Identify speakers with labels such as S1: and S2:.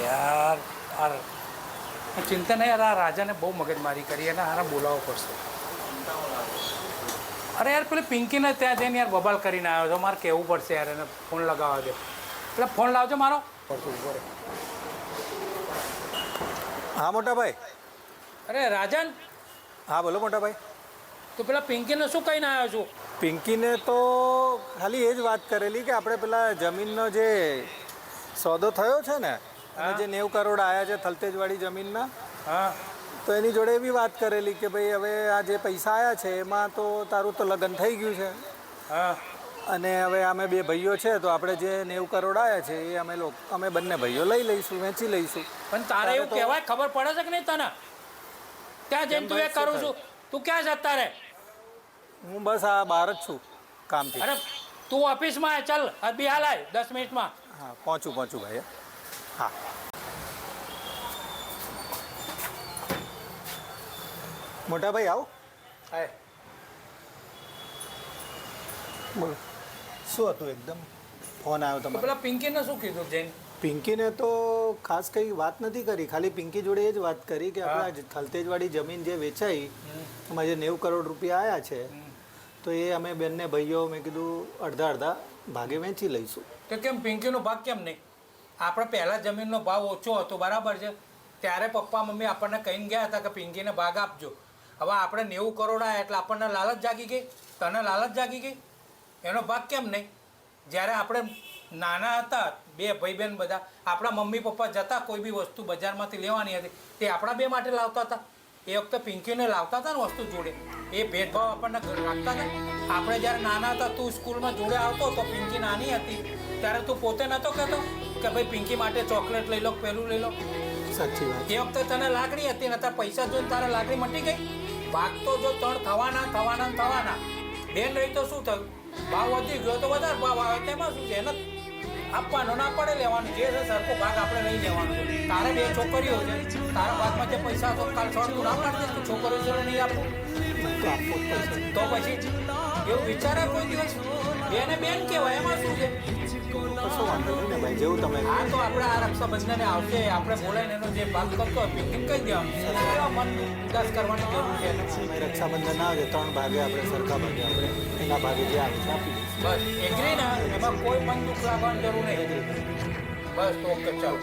S1: યાર યાર ચિંતા નહીં યાર, આ રાજાને બહુ મગજમારી કરી અને હારા બોલાવવો પડશે. અરે યાર પેલી પિંકીને ત્યાં જઈને યાર બબાલ કરીને આવ્યો છો, મારે કહેવું પડશે યાર, એને ફોન લગાવવા દે. એટલે ફોન લાવજો મારો પડતું ઉભો રહે.
S2: હા મોટા ભાઈ.
S1: અરે રાજન,
S2: હા બોલો મોટા ભાઈ.
S1: તો પેલા પિંકીને શું કહીને આવ્યો છું?
S2: પિંકીને તો ખાલી એ જ વાત કરેલી કે આપણે પેલા જમીનનો જે સોદો થયો છે ને, અને જે 90 કરોડ આવ્યા છે થલતેજવાળી જમીનના,
S1: હા
S2: તો એની જોડે એવી વાત કરેલી કે ભાઈ હવે આ જે પૈસા આવ્યા છે એમાં તો તારું તો લગ્ન થઈ ગયું છે,
S1: હા
S2: અને હવે અમે બે ભાઈઓ છે તો આપણે જે 90 કરોડ આવ્યા છે એ અમે બંને ભાઈઓ લઈ લઈશું, વેચી લઈશું.
S1: પણ તારે એવું કહેવાય, ખબર પડે છે કે નહીં તને? ત્યાં જઈને તું એ કરું છું, તું ક્યાં જતા રહે?
S2: હું બસ આ બહાર જ છું કામથી.
S1: અરે તું ઓફિસમાં ચાલ, બી હાલ આય 10 મિનિટમાં.
S2: હા પહોંચું ભાઈ. હા મોટા ભાઈ આવો.
S1: હાય.
S2: બોલો શું હતું? એકદમ ફોન આવ્યો તમારો.
S1: પેલા પિંકીને શું કીધું જૈન?
S2: પિંકીને તો ખાસ કંઈ વાત નથી કરી, ખાલી પિંકી જોડે એ જ વાત કરી કે આપણા થલતેજવાળી જમીન જે વેચાઈ એમાં જે 90 કરોડ રૂપિયા આવ્યા છે તો એ અમે બંને ભાઈઓ મેં કીધું અડધા અડધા ભાગે વેચી લઈશું.
S1: તો કેમ પિંકીનો ભાગ કેમ નહીં? આપણે પહેલાં જમીનનો ભાવ ઓછો હતો બરાબર છે, ત્યારે પપ્પા મમ્મી આપણને કહીને ગયા હતા કે પિંકીને ભાગ આપજો. હવે આપણે 90 કરોડ આવ્યા એટલે આપણને લાલચ જાગી ગઈ, તને લાલચ જાગી ગઈ, એનો ભાગ કેમ નહીં? જ્યારે આપણે નાના હતા બે ભાઈ બહેન બધા, આપણા મમ્મી પપ્પા જતા કોઈ બી વસ્તુ બજારમાંથી લેવાની હતી તે આપણા બે માટે લાવતા હતા. એ વખતે પિંકીને લાવતા હતા ને વસ્તુ જોડે, એ ભેદભાવ આપણને રાખતા હતા. આપણે જ્યારે નાના હતા તું સ્કૂલમાં જોડે આવતો તો પિંકી નાની હતી ત્યારે તું પોતે નહોતો કહેતો કે ભાઈ પિંકી માટે ચોકલેટ લઈ લો, પેલું લઈ લો?
S2: સાચી વાત.
S1: એ વખતે તને લાગણી હતી ને તારા પૈસા જોઈને તારે લાગણી મટી ગઈ. ભાગ તો જો ત્રણ થવાના બેન રહી તો શું થયું? ભાવ વધી ગયો તો વધારે ભાવ આવે તેમાં શું છે? એને આપવાનો ના પડે, લેવાનું જે છે સરખો ભાગ આપણે લઈ લેવાનો છે. તારે બે છોકરીઓ છે, તારા ભાગમાં જે પૈસા તો કાલ છોડ તું ના પાડી દઈશ, છોકરીઓ જોડે નહીં આપવું
S2: તો આપવો જ પડશે.
S1: તો પછી એવું વિચારે કોઈ દિવસ? બેને બેન કહેવાય, એમાં શું છે?
S2: કશો વાંધો નહીં ને ભાઈ, જેવું તમે.
S1: આ તો આપણે આ રક્ષાબંધને આવશે, આપણે બોલાવીને એનો જે ભાગ કરતો હોય પિંકીને કહી દેવાનું, મન ઉદાસ કરવાની જરૂર છે.
S2: રક્ષાબંધન ના આવે 3 ભાગે આપણે સરખા ભાગે આપણે એના ભાગે જે આવે છે આપી દઈશું.
S1: બસ એગ્રી ને, એમાં કોઈ મન દુઃખ લાગવાની જરૂર નહીં. બસ તો ઓકે ચાલો.